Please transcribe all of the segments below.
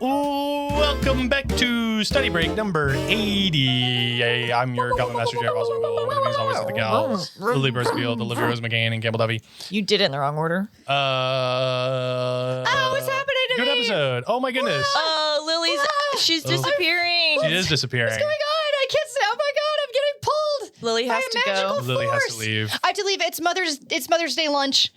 Welcome back to study break number 80. I'm your Goblin Master, Jared Oswald. With me as always are the Gals, Lilly Bursfield, Olivia Rose McGain, and Campbell Dovey. You did it in the wrong order. Oh, what's happening to good me? episode. Oh my goodness. Lily's, she's disappearing. She is disappearing. What's going on? I can't say. Oh my god, I'm getting pulled. Lily has to go. Lily has to leave. I have to leave. It's Mother's Day lunch,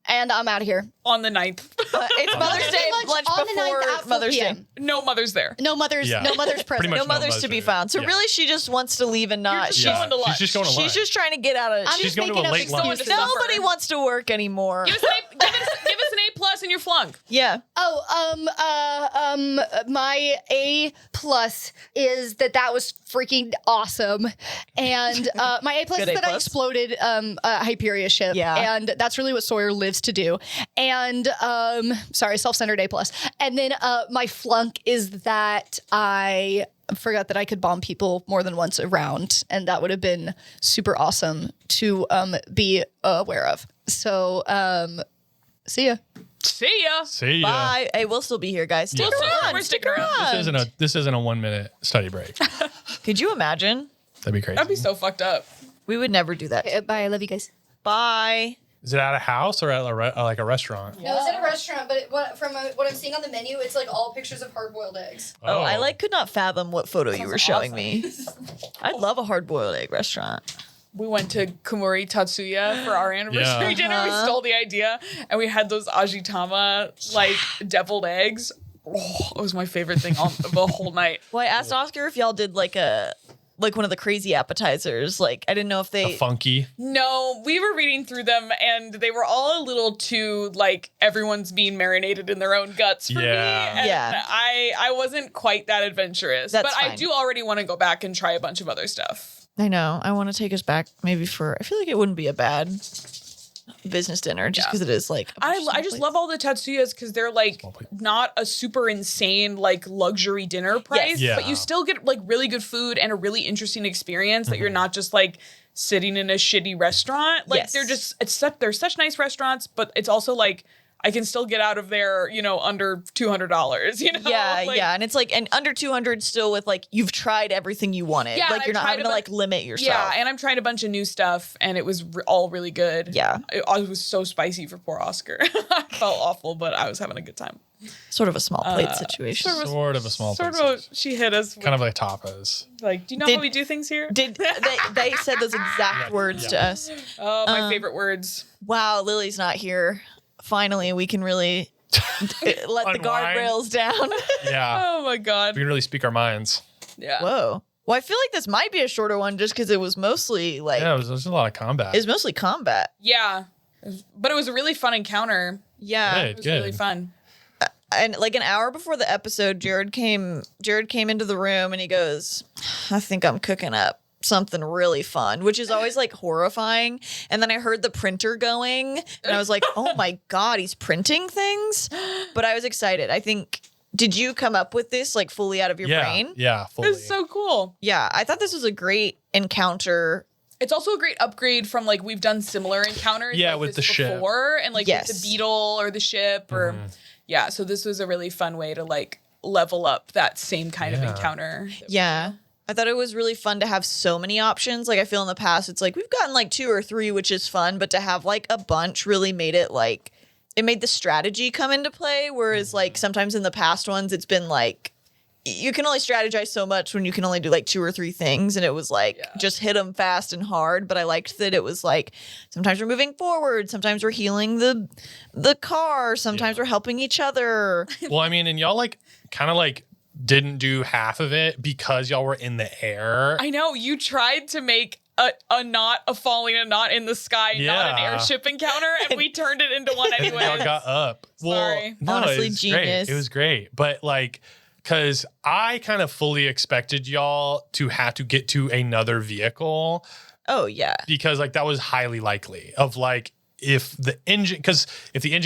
and I'm out of here. On the 9th. It's Mother's Day lunch on the 9th before at 4 Mother's Day. p.m. No mother's there. No mother's present. Pretty much No mothers to be found. So Yeah. really, she just wants to leave and not. You're just going to lunch. She's just going to lunch. She's just trying to get out of. I'm She's just going to making a up late lunch. excuses. Nobody wants to work anymore. Give us an A plus and your flunk. Yeah. My A+ is that was freaking awesome, and my A+ is Good that I A+. exploded a Hyperia ship, Yeah. and that's really what Sawyer lives to do. And self-centered A+. And then my flunk is that I forgot that I could bomb people more than once around, and that would have been super awesome to be aware of. So see ya. See ya. See ya. Bye. Hey, we'll still be here, guys. Stick around. We're Stick sticking around. around. This isn't a 1 minute study break. Could you imagine? That'd be crazy. That'd be so fucked up. We would never do that. Bye. I love you guys. Bye. Is it at a house or at like a restaurant? No, it's at a restaurant, but from what I'm seeing on the menu, it's like all pictures of hard-boiled eggs. Oh, I could not fathom what photo you were showing me. I'd love a hard-boiled egg restaurant. We went to Kumori Tatsuya for our anniversary Yeah. dinner. We stole the idea, and we had those ajitama, like, deviled eggs. Oh, it was my favorite thing on the whole night. Well, I asked Oscar if y'all did like one of the crazy appetizers. Like, I didn't know if they. Funky. No, we were reading through them, and they were all a little too, like, everyone's being marinated in their own guts for me. Yeah. And Yeah. I wasn't quite that adventurous. That's but I fine. do already want to go back and try a bunch of other stuff. I know. I want to take us back maybe for. I feel like it wouldn't be a bad business dinner just because it is like. I just love all the Tatsuyas because they're like not a super insane like luxury dinner price, Yeah. but you still get like really good food and a really interesting experience that you're not just like sitting in a shitty restaurant. Like Yes. they're such nice restaurants, but it's also like I can still get out of there, under $200, Yeah, Like, yeah, and it's like and under 200 still with like you've tried everything you wanted. Yeah, like you're and not I've having to tried like limit yourself. Yeah, and I'm trying a bunch of new stuff, and it was all really good. Yeah. It was so spicy for poor Oscar. I felt awful, but I was having a good time. Sort of a small plate situation. Sort of a small Sort place. of, she hit us with, Kind of like tapas. like, do you know Did- how we do things here? They said those exact words to us. Oh, my favorite words. Wow, Lily's not here. Finally, we can really let the Unwind. guardrails down. Yeah. Oh my God. We can really speak our minds. Yeah. Whoa. Well, I feel like this might be a shorter one just because it was mostly like Yeah, there's a lot of combat. it was mostly combat. Yeah. But it was a really fun encounter. Yeah. It was really fun. And like an hour before the episode, Jared came into the room and he goes, I think I'm cooking up something really fun, which is always like horrifying. And then I heard the printer going and I was like, oh my God, he's printing things. But I was excited. I think, did you come up with this like fully out of your brain? Yeah, It fully. was so cool. Yeah. I thought this was a great encounter. It's also a great upgrade from like we've done similar encounters. Yeah, like with this the ship. before, and like Yes. with the beetle or the ship or yeah. So this was a really fun way to like level up that same kind of Yeah. encounter. Yeah. I thought it was really fun to have so many options. Like I feel in the past, it's like we've gotten like 2 or 3, which is fun, but to have like a bunch really made it like, it made the strategy come into play. Whereas like sometimes in the past ones, it's been like, you can only strategize so much when you can only do like 2 or 3 things. And it was like, just hit them fast and hard. But I liked that it was like, sometimes we're moving forward. Sometimes we're healing the car. Sometimes we're helping each other. Well, I mean, and y'all like kind of like didn't do half of it because y'all were in the air. I know you tried to make a knot, a falling a knot in the sky, not an Yeah. airship encounter, and we turned it into one And anyway. y'all got up. Sorry. Well, no, Honestly, it was genius. Great. It was great. But like, because I kind of fully expected y'all to have to get to another vehicle Oh, yeah. because like that was highly likely of like, if the engine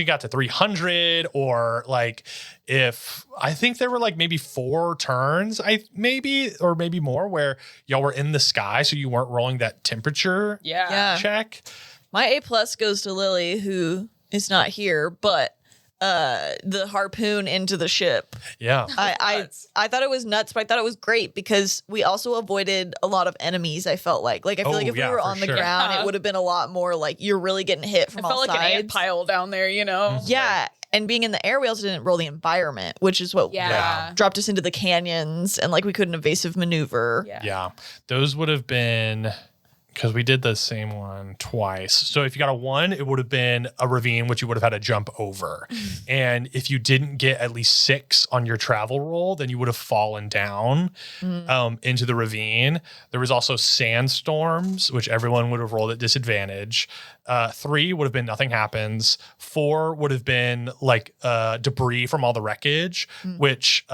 got to 300 or like if I think there were like maybe 4 turns or maybe more where y'all were in the sky so you weren't rolling that temperature Yeah. check. My A+ goes to Lily, who is not here, but the harpoon into the ship. Yeah. I thought it was nuts, but I thought it was great because we also avoided a lot of enemies. I felt like I feel like if we were on the sure. ground, it would have been a lot more like you're really getting hit from I all felt like sides. an ant pile down there, you know? Yeah, and being in the air, we also didn't roll the environment, which is what Yeah. dropped us into the canyons, and like we couldn't evasive maneuver. Yeah. Those would have been, because we did the same one twice. So if you got a 1, it would have been a ravine, which you would have had to jump over. And if you didn't get at least 6 on your travel roll, then you would have fallen down into the ravine. There was also sandstorms, which everyone would have rolled at disadvantage. 3 would have been nothing happens. 4 would have been like debris from all the wreckage, which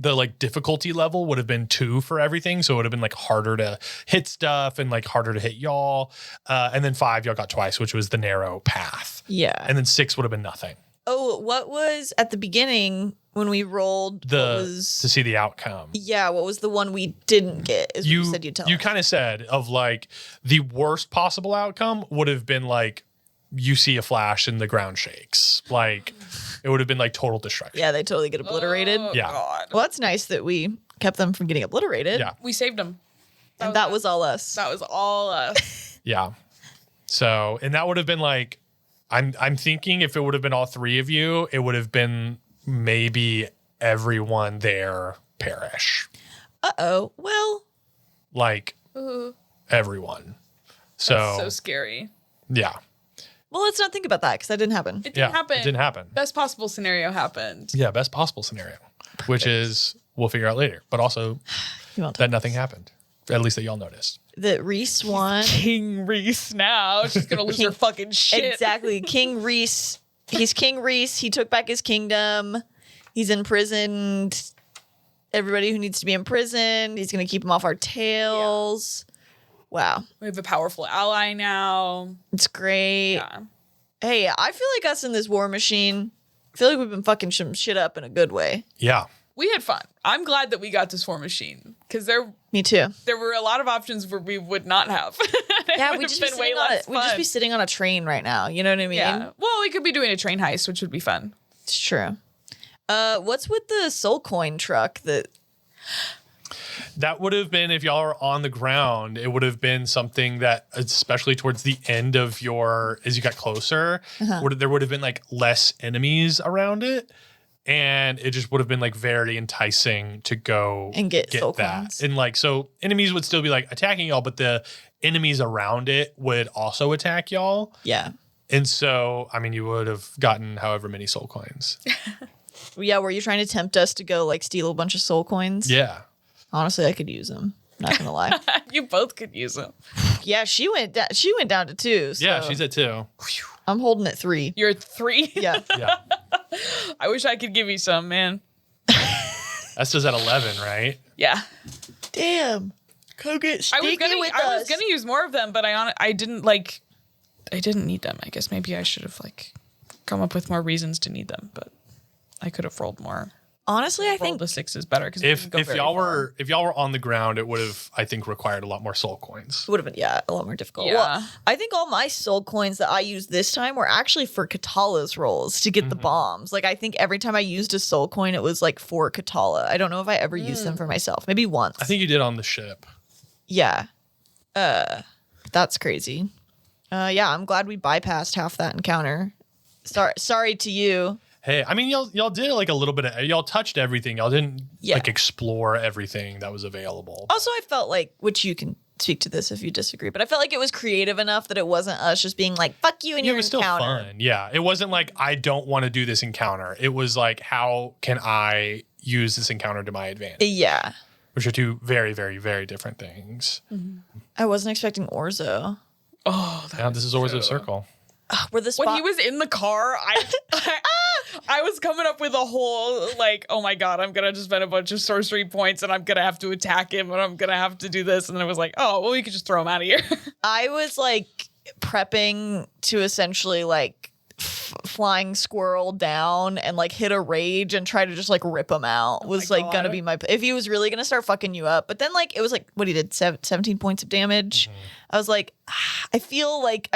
the like difficulty level would have been 2 for everything. So it would have been like harder to hit stuff and like harder to hit y'all. And then 5, y'all got twice, which was the narrow path. Yeah. And then 6 would have been nothing. Oh, what was at the beginning when we rolled? To see the outcome. Yeah, what was the one we didn't get? Is what you said you'd tell You us. kind of said of like the worst possible outcome would have been like you see a flash and the ground shakes. Like it would have been like total destruction. Yeah, they totally get obliterated. Oh, Yeah. God. Well, that's nice that we kept them from getting obliterated. Yeah. We saved him. And that was all us. That was all us. Yeah. So, and that would have been like, I'm thinking if it would have been all 3 of you, it would have been maybe everyone there perish. Uh-oh. Well, Like everyone. So, So scary. yeah. well, let's not think about that because that didn't happen. It didn't Yeah. happen. It didn't happen. Best possible scenario happened. Yeah. Best possible scenario, which is we'll figure out later, but also You won't tell that nothing happened, at least that y'all noticed. that Reese won. King Reese now. She's gonna lose her fucking shit. Exactly. King Reese. He's King Reese. He took back his kingdom. He's imprisoned everybody who needs to be imprisoned. He's going to keep them off our tails. Wow. We have a powerful ally now. It's great. Yeah. Hey, I feel like us in this war machine, I feel like we've been fucking some shit up in a good way. Yeah. We had fun. I'm glad that we got this war machine because there Me too. were a lot of options where we would not have. Yeah, It we'd would just, have be been way sitting on less we'd just be fun. sitting on a train right now. You know what I mean? Yeah. Well, we could be doing a train heist, which would be fun. It's true. What's with the soul coin truck That would have been, if y'all are on the ground, it would have been something that, especially towards the end of as you got closer, there would have been like less enemies around it. And it just would have been like very enticing to go And get soul that. coins. And like, so enemies would still be like attacking y'all, but the enemies around it would also attack y'all. Yeah. And so, I mean, you would have gotten however many soul coins. Yeah, were you trying to tempt us to go like steal a bunch of soul coins? Yeah. Honestly, I could use them. Not gonna lie. You both could use them. Yeah, she went down to 2. So Yeah, she's at 2. I'm holding at 3. You're 3. Yeah. Yeah. I wish I could give you some, man. Esther's at 11, right? Yeah. Damn. Go get I was stinky with gonna us. use more of them, but I didn't need them. I guess maybe I should have like come up with more reasons to need them, but I could have rolled more. Honestly, I Roll think the 6 is better because If y'all were on the ground, it would have, I think, required a lot more soul coins. it would have been a lot more difficult. Yeah. Well, I think all my soul coins that I used this time were actually for Katala's rolls to get the bombs. Like I think every time I used a soul coin, it was like for Katala. I don't know if I ever used them for myself. Maybe once. I think you did on the ship. Yeah. That's crazy. Yeah, I'm glad we bypassed half that encounter. Sorry to you. Hey, I mean, y'all did like a little bit of, y'all touched everything. Y'all didn't Yeah. like explore everything that was available. Also, I felt like, which you can speak to this if you disagree, but I felt like it was creative enough that it wasn't us just being like, fuck you and Yeah, your it was still encounter. fun. Yeah. It wasn't like, I don't want to do this encounter. It was like, how can I use this encounter to my advantage? Yeah. Which are 2 very, very, very different things. I wasn't expecting Orzo. Oh, Now, this is Orzo's Circle. Where the spot. when he was in the car, I was coming up with a whole like, oh my god, I'm gonna just spend a bunch of sorcery points and I'm gonna have to attack him and I'm gonna have to do this, and then I was like, oh well, we could just throw him out of here. I was like prepping to essentially like flying squirrel down and like hit a rage and try to just like rip him out was like gonna be my if he was really gonna start fucking you up. But then like it was like what he did 17 points of damage. I was like I feel like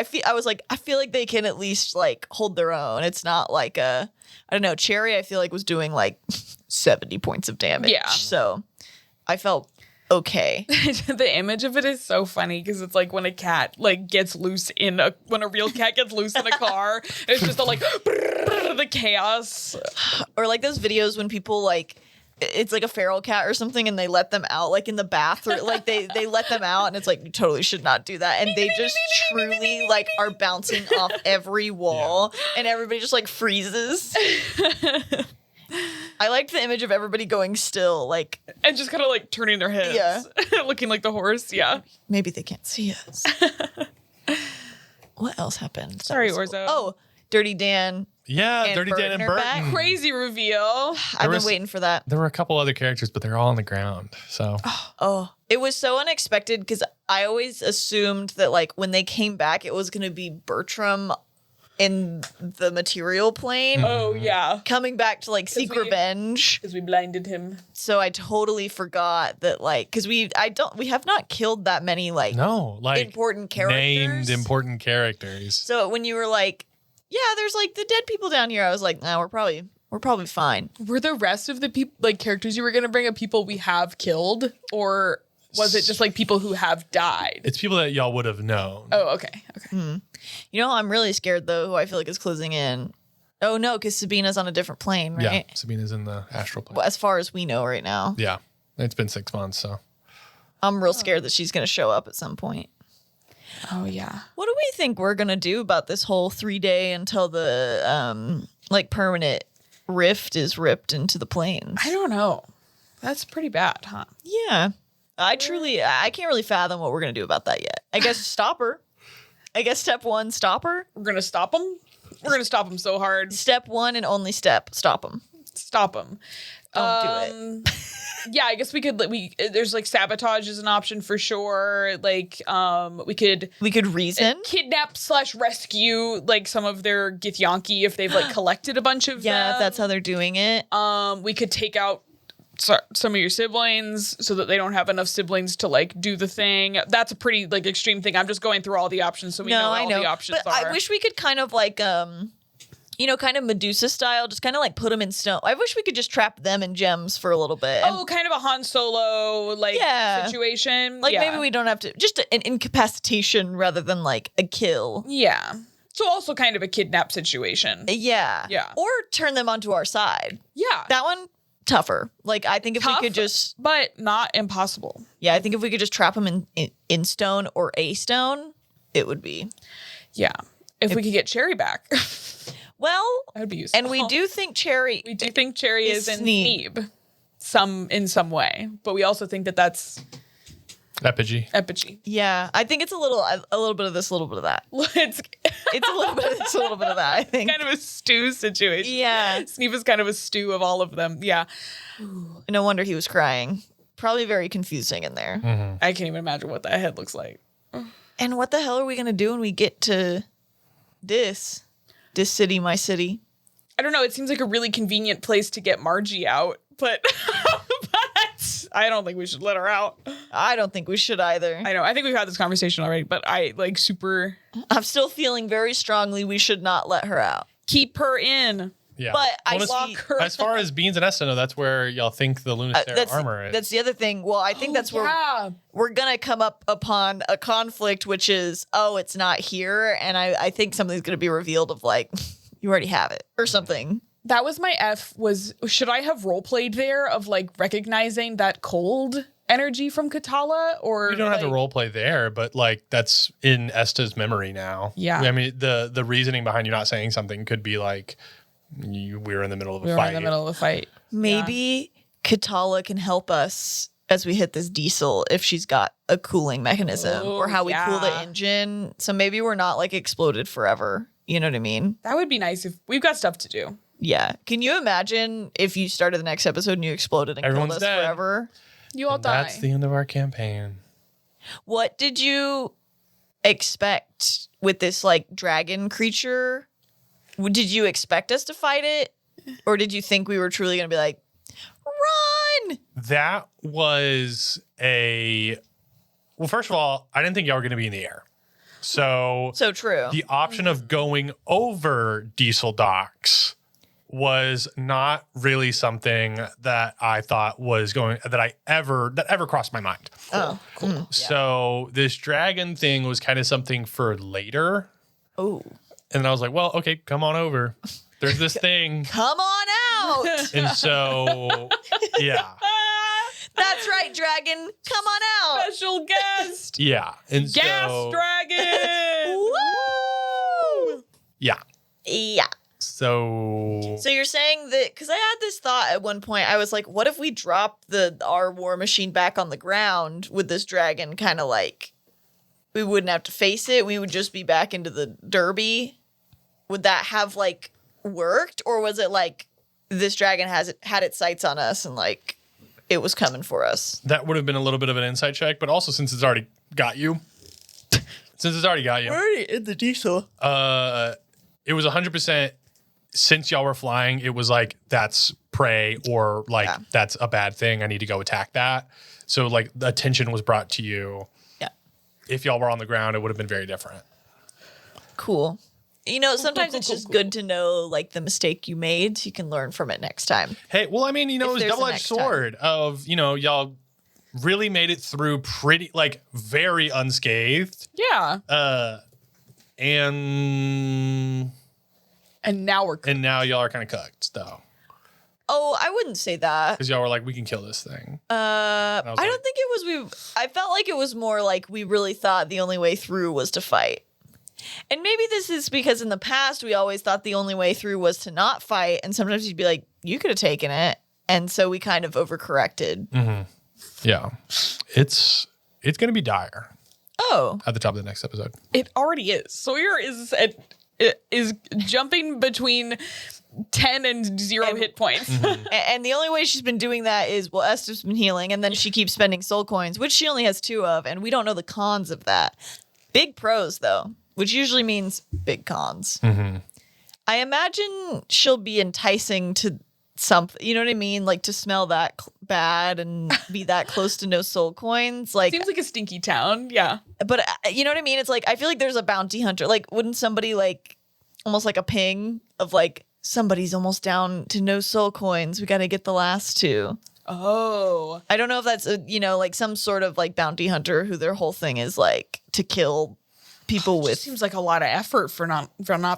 they can at least like hold their own. It's not like I don't know, Cherry I feel like was doing like 70 points of damage. Yeah. So I felt okay. The image of it is so funny because it's like when a cat like gets loose when a real cat gets loose in a car, it's just the like the chaos. Or like those videos when people like it's like a feral cat or something and they let them out like in the bathroom, like they let them out and it's like you totally should not do that, and they just truly like are bouncing off every wall and everybody just like freezes. I liked the image of everybody going still, like, and just kind of like turning their heads, looking like the horse. Yeah, maybe they can't see us. What else happened? Sorry, That was Orzo. Oh, Dirty Dan. Yeah, And Dirty Dan and Burton are back. Burton. Crazy reveal. I've been waiting for that. There were a couple other characters, but they're all on the ground. So Oh, it was so unexpected because I always assumed that like when they came back, it was going to be Bertram in the material plane Oh yeah, coming back to like seek we- revenge. because we blinded him. So I totally forgot that like because we have not killed that many like no, like important characters. named important characters. So when you were like, yeah, there's like the dead people down here, I was like, nah, we're probably fine. Were the rest of the people like characters you were gonna bring up people we have killed, or was it just like people who have died? It's people that y'all would have known. Oh, okay. You know, I'm really scared though. Who I feel like is closing in. Oh no, because Sabina's on a different plane, right? Yeah, Sabina's in the astral plane. Well, as far as we know right now, Yeah, it's been 6 months, so I'm real scared that she's gonna show up at some point. Oh yeah. What do we think we're gonna do about this whole 3-day until the like permanent rift is ripped into the plains? I don't know. That's pretty bad, huh? Yeah, I can't really fathom what we're gonna do about that yet. I guess stop her. I guess step 1, stop her. We're gonna stop them. We're gonna stop them so hard. Step 1 and only step, stop them. Stop them. Don't do it. Yeah, I guess we could. There's like sabotage is an option for sure. Like, we could reason. kidnap/rescue like some of their Githyanki if they've like collected a bunch of Yeah, them. if that's how they're doing it. We could take out some of your siblings so that they don't have enough siblings to like do the thing. That's a pretty like extreme thing. I'm just going through all the options so we know what all the options but are. I wish we could kind of like kind of Medusa style, just kind of like put them in stone. I wish we could just trap them in gems for a little bit. Oh, kind of a Han Solo like situation. Like Yeah. maybe we don't have to, just an incapacitation rather than like a kill. Yeah. So also kind of a kidnap situation. Yeah. Yeah. Or turn them onto our side. Yeah. That one, tougher. Like I think if Tough, we could just, but not impossible. I think if we could just trap them in stone or a stone, it would be. Yeah. If we could get Cherry back, Well, that would be useful. and we do think Cherry. We do think Cherry is in Sneeb. Sneeb in some way, but we also think that that's Epigee. Epigee. Yeah, I think it's a little bit of this, a little bit of that. It's It's a little bit of this, a little bit of that, I think. kind of a stew situation. Yeah. Sneeb is kind of a stew of all of them. Yeah. No wonder he was crying. Probably very confusing in there. I can't even imagine what that head looks like. And what the hell are we going to do when we get to this city, my city? I don't know. It seems like a really convenient place to get Margie out, but I don't think we should let her out. I don't think we should either. I know. I think we've had this conversation already, but I like super I'm still feeling very strongly we should not let her out. keep her in. Yeah. But I Well, see. as far as Beans and Esta know, that's where y'all think the Lunaster armor is. That's the other thing. Well, I think that's where Yeah. we're gonna come up upon a conflict, which is, it's not here, and I think something's gonna be revealed of like, you already have it or something. That was my F was, should I have role played there of like recognizing that cold energy from Katala, or You don't have to like- role play there, but like that's in Esta's memory now. Yeah. I mean, the reasoning behind you not saying something could be like we were in the middle of a We were fight. in the middle of a fight. Maybe Katala can help us as we hit this diesel if she's got a cooling mechanism Oh, or how we cool the yeah. engine. So maybe we're not like exploded forever. You know what I mean? That would be nice if we've got stuff to do. Yeah. Can you imagine if you started the next episode and you exploded and Everyone's killed us dead. forever? You all And die. that's the end of our campaign. What did you expect with this like dragon creature? Did you expect us to fight it? Or did you think we were truly going to be like, run? That was well, first of all, I didn't think y'all were going to be in the air. So true. the option of going over diesel docks was not really something that I thought was that ever crossed my mind. Oh, cool. So this dragon thing was kind of something for later. Oh. And I was like, well, okay, come on over. There's this thing. Come on out. And so, yeah. That's right, dragon. Come on out. Special guest. Yeah. And Gas so, dragon. Woo! yeah. Yeah. So you're saying that, because I had this thought at one point, I was like, what if we drop our war machine back on the ground with this dragon, kind of like, we wouldn't have to face it, we would just be back into the derby? Would that have like worked? Or was it like, this dragon had its sights on us and like, it was coming for us? that would have been a little bit of an insight check, but also since it's already got you. Already in the diesel. It was 100%. Since y'all were flying, it was like, that's prey or like, that's a bad thing. I need to go attack that. So like the attention was brought to you. Yeah. If y'all were on the ground, it would have been very different. Cool. You know, sometimes it's just good to know like the mistake you made so you can learn from it next time. Hey, well, I mean, you know, it was If there's a double-edged next time. sword of, you know, y'all really made it through pretty, like, very unscathed. Yeah. And now y'all are kind of cooked, though. Oh, I wouldn't say that. Because y'all were like, we can kill this thing. I don't think it was I felt like it was more like we really thought the only way through was to fight. And maybe this is because in the past we always thought the only way through was to not fight, and sometimes you'd be like, you could have taken it. And so we kind of overcorrected. Mm-hmm. Yeah. It's going to be dire Oh. at the top of the next episode. It already is. Sawyer is jumping between 10 and 0 hit points. And the only way she's been doing that is, well, Esther's been healing, and then she keeps spending soul coins, which she only has 2 of, and we don't know the cons of that. Big pros, though, which usually means big cons. Mm-hmm. I imagine she'll be enticing to something, you know what I mean? Like to smell that bad and be that close to no soul coins. Like, Seems like a stinky town. Yeah. but you know what I mean? It's like, I feel like there's a bounty hunter. Like, wouldn't somebody like, almost like a ping of like, somebody's almost down to no soul coins. We got to get the last 2. Oh. I don't know if that's, like some sort of like bounty hunter who their whole thing is like to kill people with. Seems like a lot of effort for not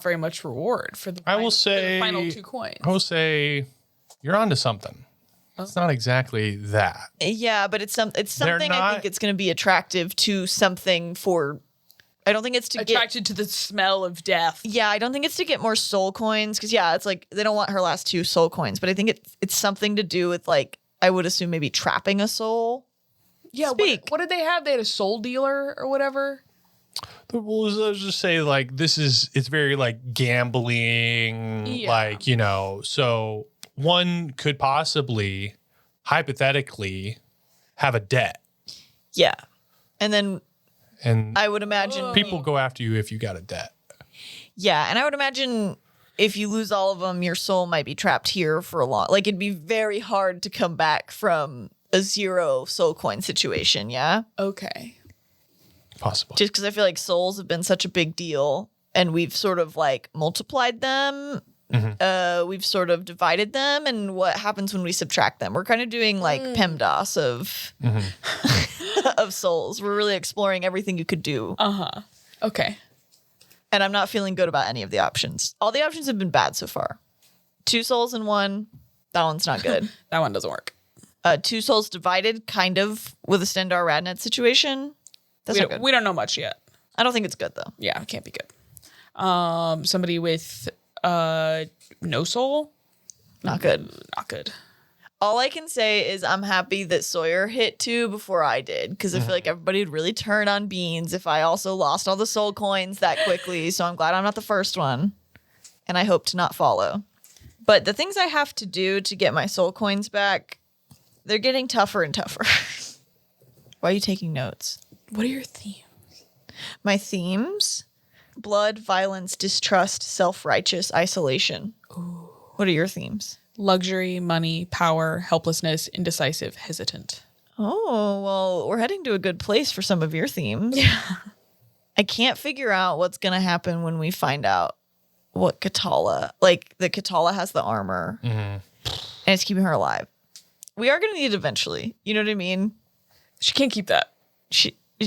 very much reward for the I will say, for the final 2 coins. I will say, you're onto something. It's not exactly that. Yeah, but it's something I not- think it's going to be attractive to something for. I don't think it's to get. Attracted to the smell of death. Yeah, I don't think it's to get more soul coins because it's like they don't want her last 2 soul coins, but I think it's something to do with like I would assume maybe trapping a soul. Yeah. Speak. What did they have? They had a soul dealer or whatever. Well, let's just say like it's very like gambling, Yeah. like, you know, so one could possibly hypothetically have a debt, Yeah, and then and I would imagine people go after you if you got a debt. Yeah, and I would imagine if you lose all of them, your soul might be trapped here for a long. Like it'd be very hard to come back from a 0 soul coin situation. Yeah, Okay. Possible. just because I feel like souls have been such a big deal, and we've sort of like multiplied them. We've sort of divided them, and what happens when we subtract them? We're kind of doing like PEMDAS of of souls. We're really exploring everything you could do, Okay. and I'm not feeling good about any of the options. All the options have been bad so far. 2 souls in 1, that one's not good. That one doesn't work. 2 souls divided, kind of with a Stendar Radnet situation. That's not good. We don't know much yet. I don't think it's good though. Yeah, it can't be good. Somebody with no soul? Not good. Not good. All I can say is I'm happy that Sawyer hit 2 before I did, because I feel like everybody would really turn on Beans if I also lost all the soul coins that quickly. So I'm glad I'm not the first one, and I hope to not follow. But the things I have to do to get my soul coins back, they're getting tougher and tougher. Why are you taking notes? What are your themes? My themes? Blood, violence, distrust, self-righteous, isolation. Ooh. What are your themes? Luxury, money, power, helplessness, indecisive, hesitant. Oh, well, we're heading to a good place for some of your themes. Yeah. I can't figure out what's going to happen when we find out what Katala, like the Katala has the armor and it's keeping her alive. We are going to need it eventually. You know what I mean? She can't keep that.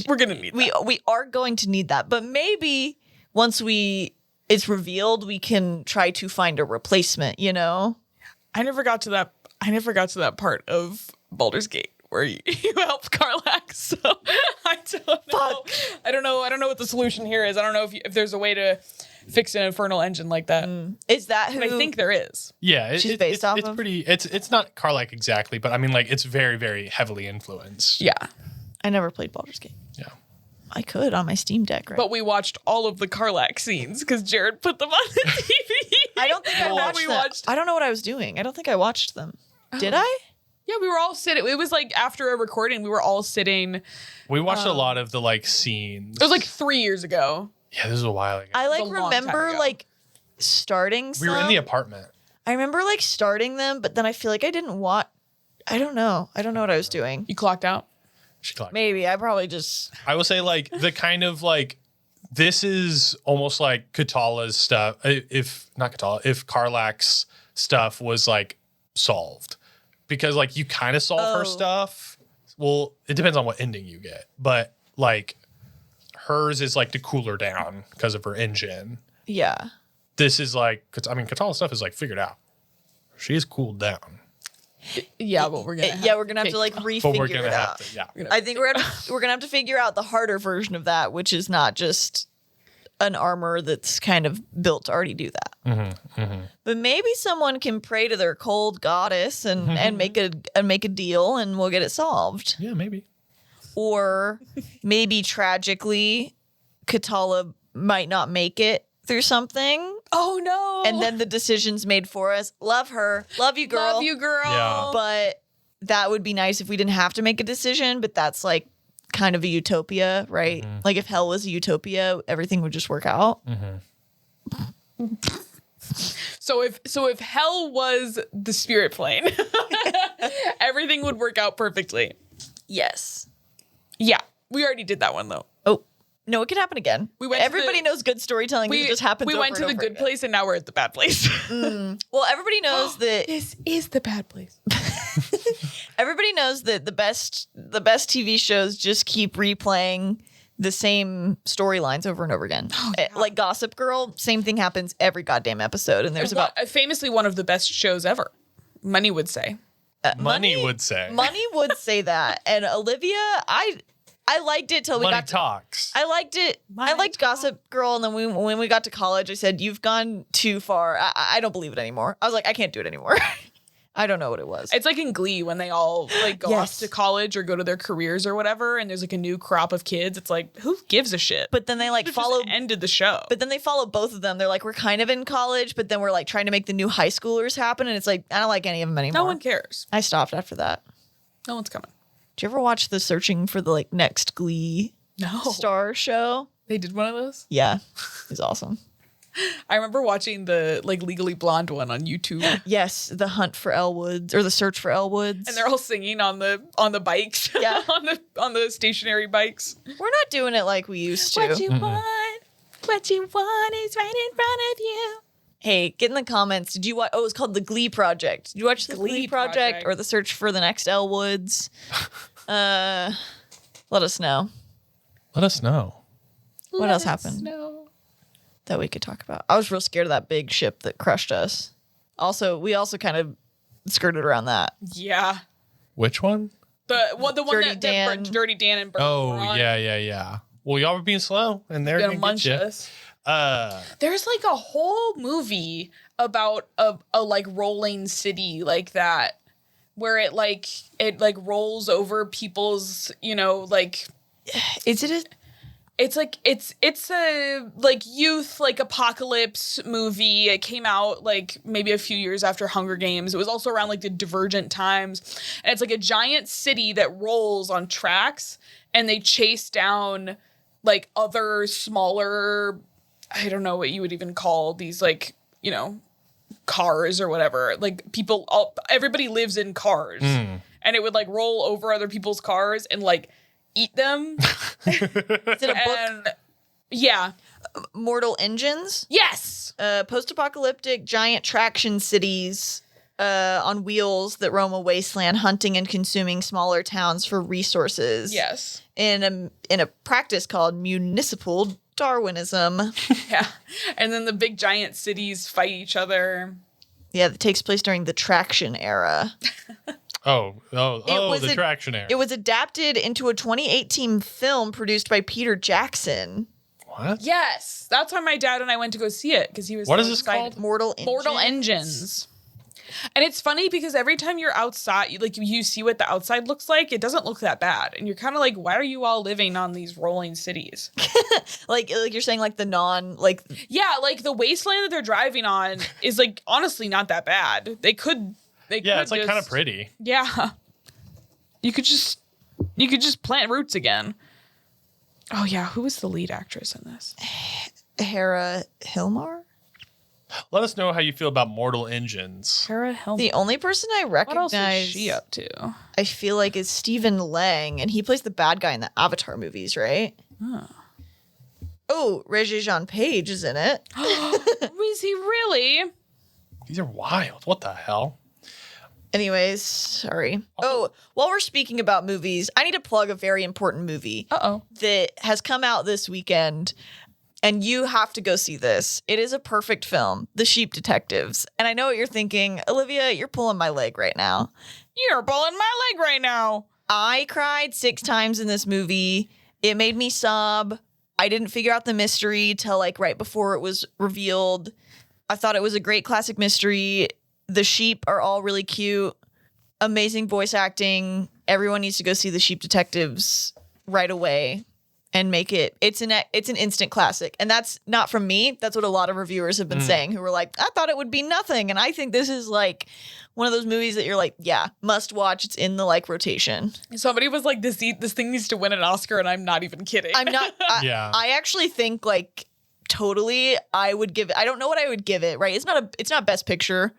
We're going to need that. We are going to need that. But maybe once it's revealed, we can try to find a replacement, you know? I never got to that part of Baldur's Gate where you helped Karlach, so I don't know. Fuck. I don't know what the solution here is. I don't know if there's a way to fix an infernal engine like that. Is that who? I think there is. Yeah, She's based off it's of? pretty. It's not Karlach exactly, but I mean, like, it's very, very heavily influenced. Yeah. I never played Baldur's Gate. Yeah. I could on my Steam Deck, right? But we watched all of the Karlach scenes because Jared put them on the TV. I don't think I watched them. I don't know what I was doing. I don't think I watched them. Did I? Yeah, we were all sitting. It was like after a recording, we were all sitting. We watched a lot of the like scenes. It was like 3 years ago. Yeah, this was a while ago. I like a long time remember ago. like starting some. We were in the apartment. I remember like starting them, but then I feel like I didn't watch. I don't know. I don't know what I was doing. You clocked out? She clocked. Maybe I probably just. I will say, like, the kind of like, this is almost like Katala's stuff. If not Katala, if Karlach's stuff was like solved, because like you kind of solve her stuff. Well, it depends on what ending you get, but like hers is like to cool her down because of her engine. Yeah. This is like, I mean, Katala's stuff is like figured out. She is cooled down. Yeah, but we're gonna We're gonna have to like But refigure we're gonna it have out. to, yeah. I think we're gonna have to figure out the harder version of that, which is not just an armor that's kind of built to already do that. But maybe someone can pray to their cold goddess and make a deal, and we'll get it solved. Yeah, maybe. Or maybe tragically, Katala might not make it through something, Oh no! and then the decision's made for us. Love her, love you, girl. Love you, girl. Yeah. But that would be nice if we didn't have to make a decision, but that's like kind of a utopia, right? Like if hell was a utopia, everything would just work out. So if hell was the spirit plane, everything would work out perfectly. Yes. Yeah, we already did that one though. Oh, no, it could happen again. Everybody to knows good storytelling. It just happens. We went over to and the over good again. place and now we're at the bad place. Well, everybody knows that. This is the bad place. Everybody knows that the best TV shows just keep replaying the same storylines over and over again. Like Gossip Girl, same thing happens every goddamn episode, and there's about Famously one of the best shows ever. Money would say. Money would say. Money would say that, and Olivia, I liked it till we Money got to. talks. I liked it. I liked Gossip Girl, and then when we got to college, I said, "You've gone too far. I don't believe it anymore." I was like, "I can't do it anymore." I don't know what it was. It's like in Glee when they all like go off to college or go to their careers or whatever, and there's like a new crop of kids. It's like, who gives a shit? But then they like Just follow. ended the show. But then they follow both of them. They're like, we're kind of in college, but then we're like trying to make the new high schoolers happen, and it's like I don't like any of them anymore. no one cares. I stopped after that. No one's coming. Did you ever watch the searching for the like next Glee No. star show? They did one of those? Yeah, it was awesome. I remember watching the like Legally Blonde one on YouTube. Yes, the hunt for Elwoods or the search for Elwoods. And they're all singing on the bikes. Yeah. on the stationary bikes. We're not doing it like we used to. What you want is right in front of you. Hey, get in the comments. Did you watch? Oh, it's called the Glee Project. Did you watch the Glee Project or the search for the next Elwoods? Let us know. Let us know. What else happened that we could talk about? I was real scared of that big ship that crushed us. We also kind of skirted around that. Yeah. Which one? The one Dirty that Dan. Dirty Dan and Bert Oh, were on. yeah. Well, y'all were being slow, and they're Gonna gonna munch get you. us. There's like a whole movie about a like rolling city like that, where it rolls over people's, like. Is it a It's like it's a like youth like apocalypse movie. It came out like maybe a few years after Hunger Games. It was also around like the Divergent times. And it's like a giant city that rolls on tracks and they chase down like other smaller I don't know what you would even call these, like, you know, cars or whatever. Like everybody lives in cars, and it would like roll over other people's cars and like eat them. Is it a book? And yeah, Mortal Engines? yes, Post-apocalyptic giant traction cities on wheels that roam a wasteland, hunting and consuming smaller towns for resources. yes, In a practice called municipal Darwinism. yeah. And then the big giant cities fight each other. Yeah, that takes place during the traction era. The traction era. It was adapted into a 2018 film produced by Peter Jackson. What? Yes, that's why my dad and I went to go see it because he was. What so is this excited. called? Mortal Engines. And it's funny because every time you're outside, you see what the outside looks like, it doesn't look that bad. And you're kind of like, why are you all living on these rolling cities? like you're saying, like Yeah, like the wasteland that they're driving on is like honestly not that bad. They could It's like kind of pretty. Yeah. You could just plant roots again. Oh yeah, who was the lead actress in this? Hera Hilmar. Let us know how you feel about Mortal Engines. Sarah Helm. The only person I What else recognize, is she up to? I feel like, is Stephen Lang, and he plays the bad guy in the Avatar movies, right? Oh, Regé-Jean Page is in it. Is he really? These are wild. What the hell? Anyways, sorry. Oh, while we're speaking about movies, I need to plug a very important movie Uh-oh. that has come out this weekend, and you have to go see this. It is a perfect film, The Sheep Detectives. And I know what you're thinking, Olivia, you're pulling my leg right now. You're pulling my leg right now. I cried 6 times in this movie. It made me sob. I didn't figure out the mystery till like right before it was revealed. I thought it was a great classic mystery. The sheep are all really cute. Amazing voice acting. Everyone needs to go see The Sheep Detectives right away and make it. It's an instant classic. And that's not from me. That's what a lot of reviewers have been saying, who were like, I thought it would be nothing. And I think this is like one of those movies that you're like, yeah, must watch. It's in the like rotation. Somebody was like, this thing needs to win an Oscar, and I'm not even kidding. I'm not. Yeah. I actually think like totally I would give it. I don't know what I would give it, right? It's not best picture.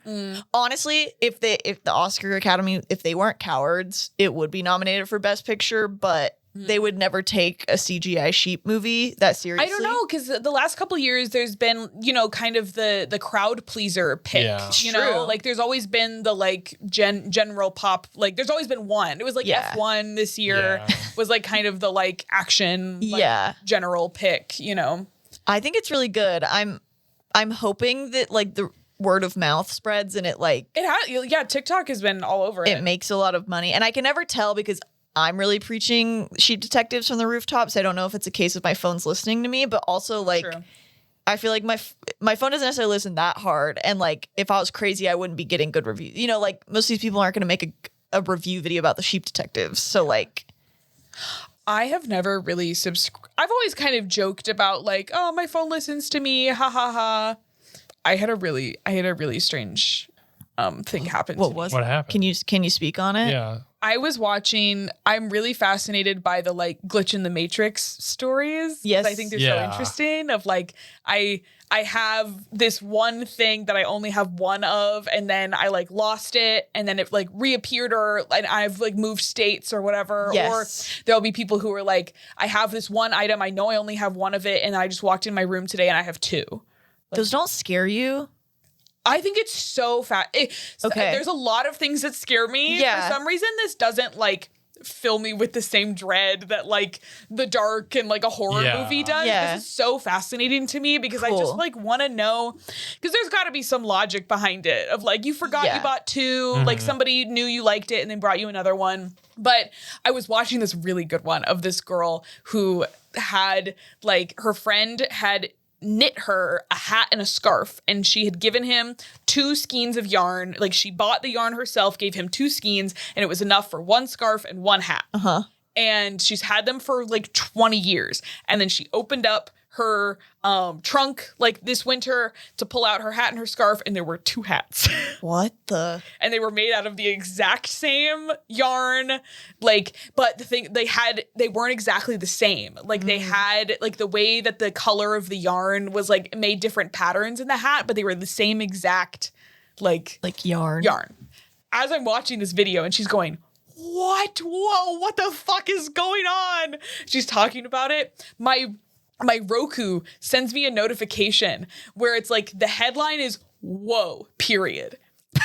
Honestly, if the Oscar Academy, if they weren't cowards, it would be nominated for best picture, but they would never take a CGI sheep movie that seriously. I don't know, because the last couple of years there's been, kind of the crowd pleaser pick. Yeah. True. Like there's always been the like general pop, like there's always been one. It was like Yeah. F1 this year Yeah. was like kind of the like action Yeah. general pick, I think it's really good. I'm hoping that like the word of mouth spreads and it like TikTok has been all over it. it makes a lot of money. And I can never tell because I'm really preaching Sheep Detectives from the rooftops. I don't know if it's a case of my phone's listening to me, but also like True. I feel like my phone doesn't necessarily listen that hard. And like if I was crazy, I wouldn't be getting good reviews. Like most of these people aren't going to make a review video about the Sheep Detectives. So like I have never really I've always kind of joked about like, oh, my phone listens to me, ha ha ha. I had a really strange thing happen to me. what happened? Can you speak on it? Yeah. I was watching, I'm really fascinated by the like glitch in the Matrix stories. Yes. I think they're so Yeah. interesting of like, I have this one thing that I only have one of, and then I like lost it, and then it like reappeared, and I've like moved states or whatever. Yes. Or there'll be people who are like, I have this one item, I know I only have one of it, and I just walked in my room today and I have two. Those don't scare you? I think it's so Okay. There's a lot of things that scare me. Yeah. For some reason, this doesn't like fill me with the same dread that like The Dark and like a horror Yeah. movie does. Yeah. This is so fascinating to me because I Cool. just like want to know, because there's got to be some logic behind it of like, you forgot Yeah. you bought two, like somebody knew you liked it and then brought you another one. But I was watching this really good one of this girl who had like, her friend had knit her a hat and a scarf, and she had given him 2 skeins of yarn. Like she bought the yarn herself, gave him 2 skeins, and it was enough for 1 scarf and 1 hat. Uh-huh. And she's had them for like 20 years. And then she opened up her trunk like this winter to pull out her hat and her scarf, and there were 2 hats. What the? And they were made out of the exact same yarn, like, but the thing they weren't exactly the same. Like they had like the way that the color of the yarn was like made different patterns in the hat, but they were the same exact like yarn. As I'm watching this video and she's going, what? Whoa, what the fuck is going on? She's talking about it. My Roku sends me a notification where it's like the headline is whoa, period.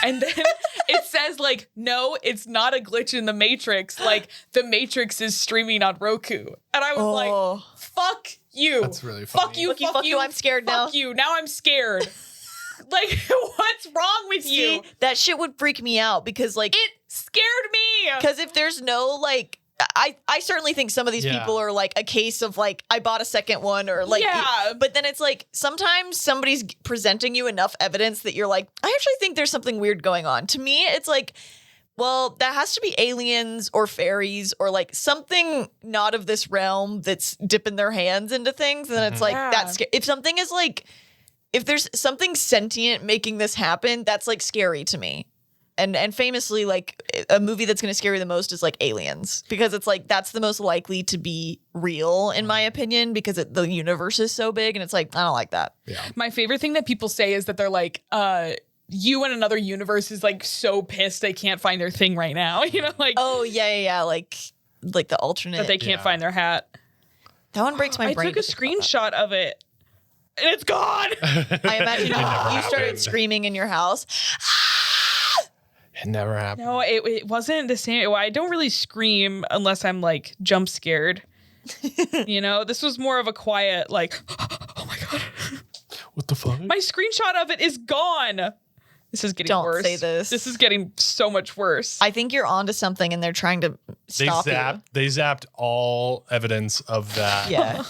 And then it says like, no, it's not a glitch in the Matrix. Like the Matrix is streaming on Roku. And I was like, fuck you. That's really funny. Fuck you, Fuck you, I'm scared now. Fuck you. Now I'm scared. Like, what's wrong with you? See, that shit would freak me out because like It scared me. because if there's no like I certainly think some of these people are like a case of like I bought a second one or like but then it's like sometimes somebody's presenting you enough evidence that you're like I actually think there's something weird going on. To me it's like well that has to be aliens or fairies or like something not of this realm that's dipping their hands into things and then it's like that's if something is like if there's something sentient making this happen that's like scary to me. And famously, like, a movie that's going to scare you the most is, like, Aliens. Because it's, like, that's the most likely to be real, in my opinion, because the universe is so big. And it's like, I don't like that. Yeah. My favorite thing that people say is that they're like, you in another universe is, like, so pissed they can't find their thing right now. You know, like... Oh, yeah. Like the alternate. That they can't find their hat. That one breaks my brain. I took a screenshot of it. And it's gone! I imagine you started screaming in your house. It never happened. No, it wasn't the same. Well, I don't really scream unless I'm like jump scared. You know, this was more of a quiet like, oh my God. What the fuck? My screenshot of it is gone. This is getting worse. Don't say this. This is getting so much worse. I think you're onto something and they're trying to stop you. They zapped all evidence of that. Yeah.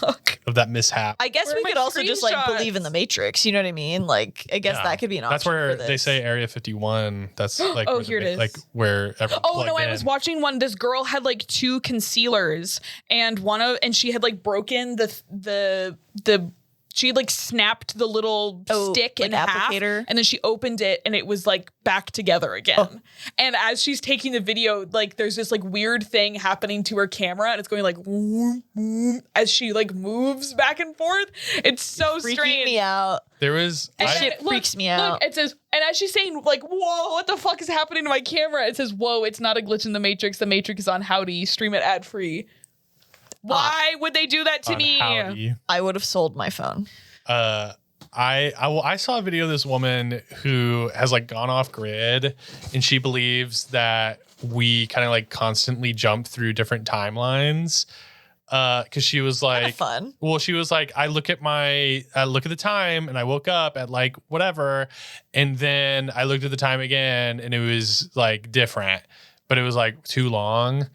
Of that mishap. I guess Where are we my could also just like screenshots? believe in the Matrix. You know what I mean? Like, I guess that could be an option. That's where for this. they say Area 51. That's like Oh, where here it is. Like where everyone Oh no, plugged I was in. watching one. This girl had like 2 concealers, and she had like broken the she like snapped the little stick like in half, applicator? and then she opened it, and it was like back together again. And as she's taking the video, like there's this like weird thing happening to her camera, and it's going like whoom, whoom, as she like moves back and forth. It's so freaking strange. me out. There was And That then, shit freaks me out. Look, it says, and as she's saying, like, whoa, what the fuck is happening to my camera? It says, whoa, it's not a glitch in the Matrix. The Matrix is on Howdy. Stream it ad free. Why would they do that to on me? Howdy. I would have sold my phone. I saw a video of this woman who has like gone off grid and she believes that we kind of like constantly jump through different timelines. Cause she was like, fun. Well, she was like, I look at the time and I woke up at like whatever. And then I looked at the time again and it was like different, but it was like too long.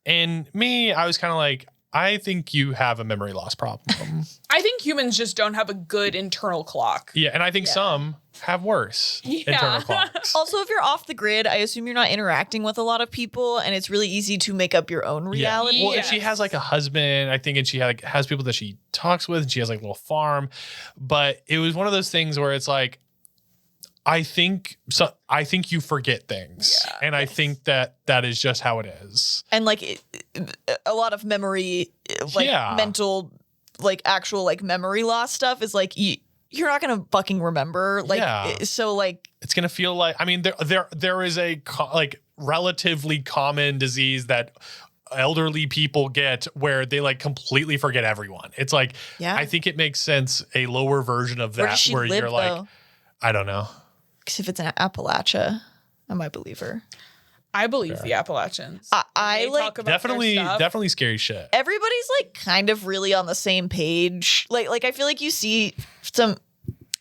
And me, I was kind of like, I think you have a memory loss problem. I think humans just don't have a good internal clock. Yeah. And I think some have worse internal clocks. Also, if you're off the grid, I assume you're not interacting with a lot of people, and it's really easy to make up your own reality. Well, and she has like a husband, I think, and she has people that she talks with, and she has like a little farm. But it was one of those things where it's like, I think you forget things, and I think that is just how it is. And like a lot of memory, like mental, like actual like memory loss stuff is like you're not gonna fucking remember. Like so, like it's gonna feel like. I mean, there is a like relatively common disease that elderly people get where they like completely forget everyone. It's like I think it makes sense a lower version of that where you're like, I don't know. Because if it's an Appalachia, I might believe her. I believe the Appalachians. I They like talk about their stuff. definitely scary shit. Everybody's like kind of really on the same page. Like I feel like you see some,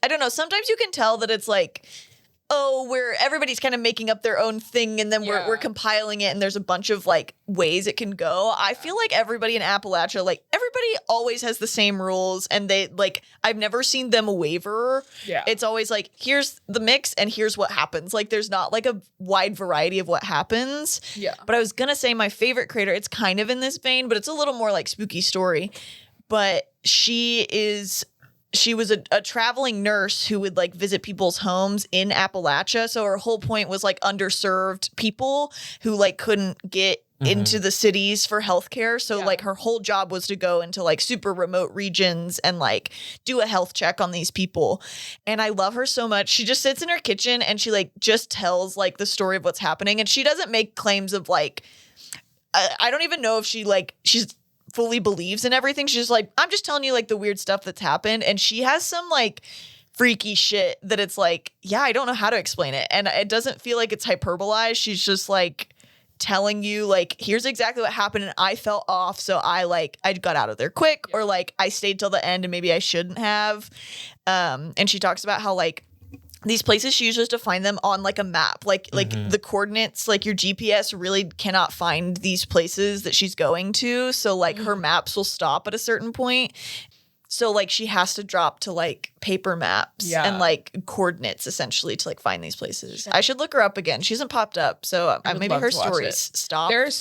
I don't know, sometimes you can tell that it's like, oh, where everybody's kind of making up their own thing and then we're compiling it and there's a bunch of like ways it can go. I feel like everybody in Appalachia, like everybody always has the same rules and they like, I've never seen them waver. Yeah. It's always like, here's the mix and here's what happens. Like there's not like a wide variety of what happens. Yeah. But I was going to say my favorite creator, it's kind of in this vein, but it's a little more like spooky story. But she was a traveling nurse who would like visit people's homes in Appalachia. So her whole point was like underserved people who like couldn't get into the cities for healthcare. So like her whole job was to go into like super remote regions and like do a health check on these people. And I love her so much. She just sits in her kitchen and she like just tells like the story of what's happening. And she doesn't make claims of like, I don't even know if she's fully believes in everything. She's just like, I'm just telling you like the weird stuff that's happened. And she has some like freaky shit that it's like, yeah, I don't know how to explain it. And it doesn't feel like it's hyperbolized. She's just like telling you like, here's exactly what happened and I fell off, so I got out of there quick, or like I stayed till the end and maybe I shouldn't have. And she talks about how like these places she uses to find them on like a map, like the coordinates, like your GPS really cannot find these places that she's going to, so like her maps will stop at a certain point. So like she has to drop to like paper maps and like coordinates essentially to like find these places. I should look her up again. She hasn't popped up, so maybe her story's stopped. There's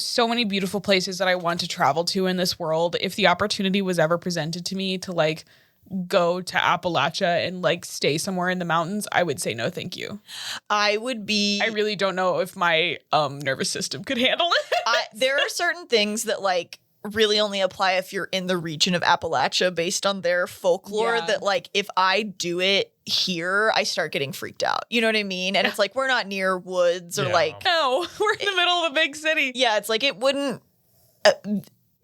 so many beautiful places that I want to travel to in this world. If the opportunity was ever presented to me to like go to Appalachia and like stay somewhere in the mountains, I would say no thank you. I really don't know if my nervous system could handle it. There are certain things that like really only apply if you're in the region of Appalachia based on their folklore, that like if I do it here, I start getting freaked out. You know what I mean? And it's like we're not near woods or like no, we're in the middle of a big city. Yeah, it's like it wouldn't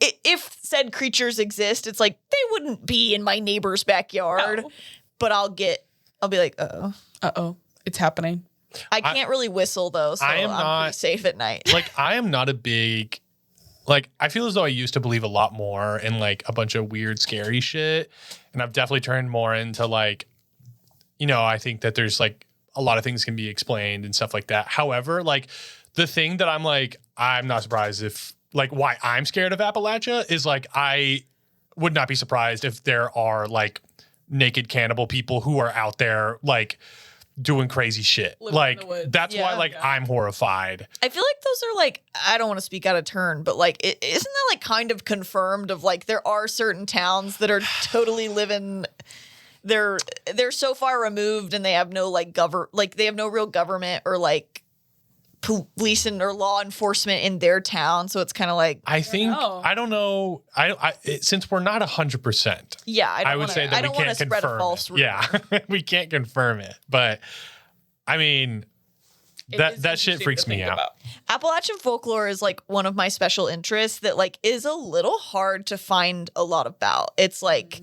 if said creatures exist, it's like they wouldn't be in my neighbor's backyard. No. But I'll be like, uh-oh, it's happening. I can't really whistle though, so I'm pretty safe at night. Like I am not a big like, I feel as though I used to believe a lot more in like a bunch of weird, scary shit. And I've definitely turned more into like, you know, I think that there's like a lot of things can be explained and stuff like that. However, like the thing that I'm like, I'm not surprised if like why I'm scared of Appalachia is like, I would not be surprised if there are like naked cannibal people who are out there like doing crazy shit. Living like in the woods. that's why like I'm horrified. I feel like those are like, I don't want to speak out of turn, but like isn't that like kind of confirmed of like there are certain towns that are totally living, they're so far removed and they have no like they have no real government or like police or law enforcement in their town, so it's kind of like I don't know. Since we're not 100%. Yeah, I would say that we can't spread a confirm false rumor. Yeah, we can't confirm it, but I mean that shit freaks me out. Appalachian folklore is like one of my special interests that like is a little hard to find a lot about. It's like.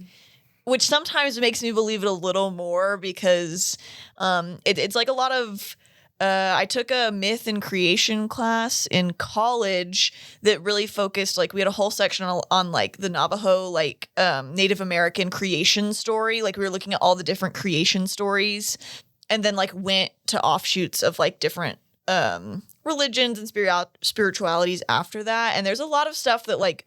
Which sometimes makes me believe it a little more because it's like a lot of. I took a myth and creation class in college that really focused, like we had a whole section on like the Navajo, like Native American creation story. Like we were looking at all the different creation stories and then like went to offshoots of like different religions and spiritualities after that. And there's a lot of stuff that like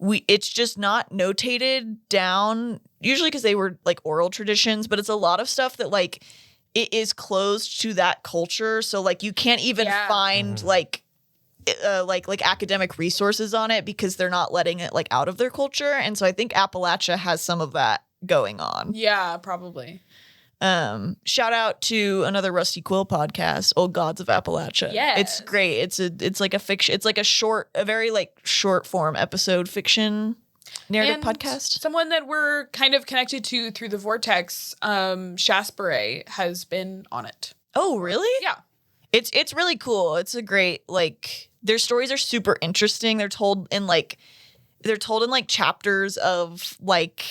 it's just not notated down, usually because they were like oral traditions, but it's a lot of stuff that like it is closed to that culture, so like you can't even find like academic resources on it because they're not letting it like out of their culture. And so I think Appalachia has some of that going on. Yeah, probably. Shout out to another Rusty Quill podcast, Old Gods of Appalachia. Yeah, it's great. It's like a fiction. It's like a very like short form episode fiction. Narrative podcast. Someone that we're kind of connected to through the Vortex, Shaspere, has been on it. Oh, really? Yeah. It's really cool. It's a great like their stories are super interesting. They're told in like chapters of like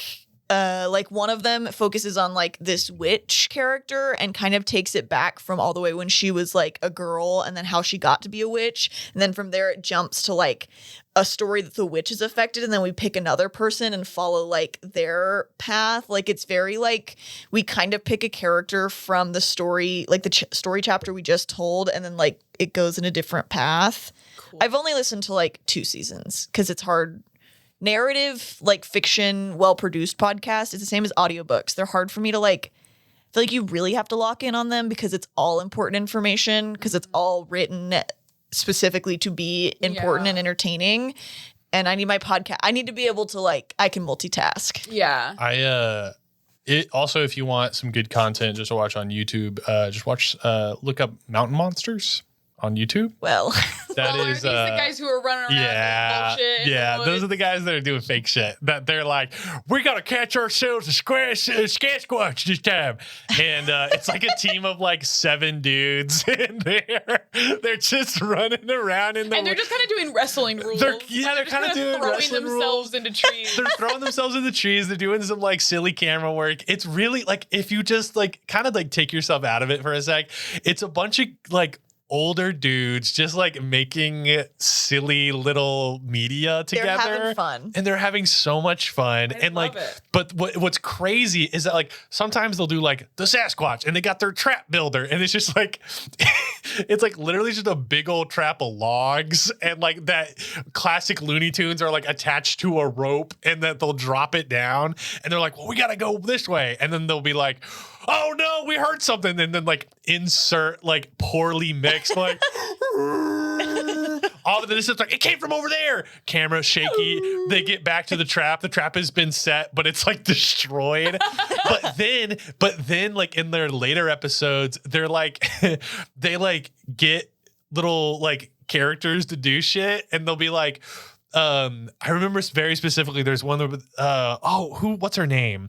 one of them focuses on like this witch character and kind of takes it back from all the way when she was like a girl and then how she got to be a witch. And then from there it jumps to like a story that the witch is affected. And then we pick another person and follow like their path. Like it's very like we kind of pick a character from the story, like the story chapter we just told. And then like it goes in a different path. Cool. I've only listened to like 2 seasons because it's hard. Narrative, like fiction, well-produced podcast is the same as audiobooks. They're hard for me to like, I feel like you really have to lock in on them because it's all important information because it's all written specifically to be important and entertaining. and I need my podcast. I need to be able to like, I can multitask. Yeah. It also, if you want some good content just to watch on YouTube, look up Mountain Monsters on YouTube. Well, That Are is these the guys who are running around yeah, doing bullshit in yeah. the Those woods? are the guys that are doing fake shit. That they're like, we gotta catch ourselves a Sasquatch this time, and it's like a team of like 7 dudes, and they're just running around in the. And they're just kind of doing wrestling rules. They're kind of doing throwing wrestling themselves rules. into trees. They're throwing themselves in the trees. They're doing some like silly camera work. It's really like if you just like kind of like take yourself out of it for a sec, it's a bunch of like older dudes just like making silly little media together. they're having fun. And they're having so much fun. I And love like, it. but what's crazy is that like sometimes they'll do like the Sasquatch and they got their trap builder. And it's just like, it's like literally just a big old trap of logs. And like that classic Looney Tunes are like attached to a rope and that they'll drop it down. And they're like, well, we got to go this way. And then they'll be like, oh no, we heard something. And then like insert like poorly mixed, like, all of this is like, it came from over there. Camera shaky. They get back to the trap. The trap has been set, but it's like destroyed. but then like in their later episodes, they're like, they like get little like characters to do shit. And they'll be like, I remember very specifically, there's one that, what's her name?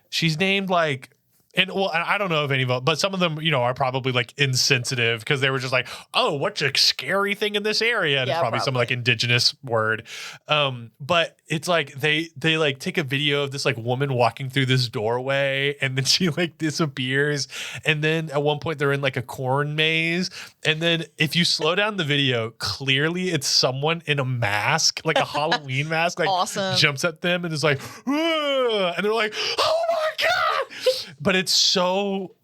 She's named like, and well, I don't know if any of them, but some of them, you know, are probably like insensitive because they were just like, oh, what's a scary thing in this area? And Yeah, it's probably some like indigenous word. But it's like they like take a video of this like woman walking through this doorway and then she like disappears. And then at one point they're in like a corn maze. And then if you slow down the video, clearly it's someone in a mask, like a Halloween mask, like Awesome. jumps at them and is like, "Ugh," and they're like, oh my God. But it's so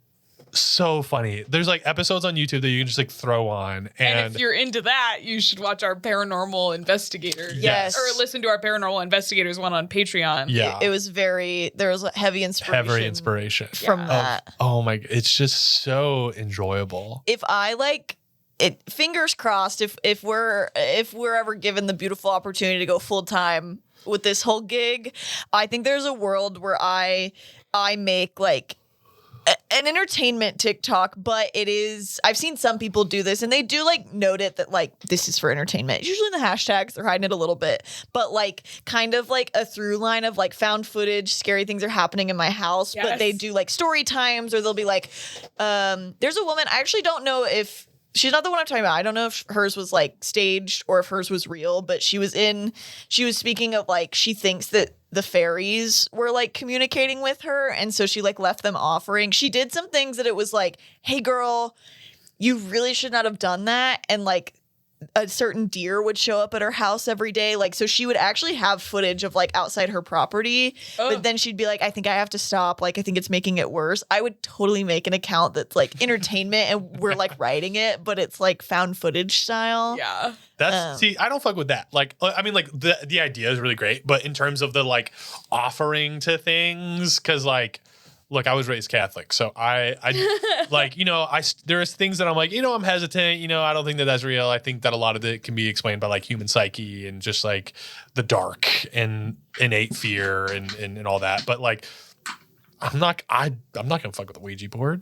funny. There's like episodes on YouTube that you can just like throw on. And if you're into that, you should watch our paranormal investigators. Yes. Or listen to our paranormal investigators one on Patreon. yeah, It was there was a heavy inspiration. From Yeah. that. Oh my, it's just so enjoyable. If I like it, fingers crossed, if we're ever given the beautiful opportunity to go full time with this whole gig, I think there's a world where I make like an entertainment TikTok, but I've seen some people do this and they do like note it that like this is for entertainment. It's usually in the hashtags, they're hiding it a little bit, but like kind of like a through line of like found footage, scary things are happening in my house, but Yes. they do like story times or they'll be like, there's a woman, I actually don't know if she's not the one I'm talking about. I don't know if hers was like staged or if hers was real, but she was speaking of like, she thinks that the fairies were like communicating with her. And so she like left them offering. She did some things that it was like, hey girl, you really should not have done that. And like a certain deer would show up at her house every day. Like, so she would actually have footage of like outside her property, but then she'd be like, I think I have to stop. Like, I think it's making it worse. I would totally make an account that's like entertainment and we're like writing it, but it's like found footage style. Yeah. That's see, I don't fuck with that. Like, I mean, like the idea is really great, but in terms of the like offering to things, because like, look, I was raised Catholic, so I like, you know, there's things that I'm like, you know, I'm hesitant, you know, I don't think that that's real. I think that a lot of it can be explained by like human psyche and just like the dark and innate fear and all that. But like, I'm not gonna fuck with a Ouija board.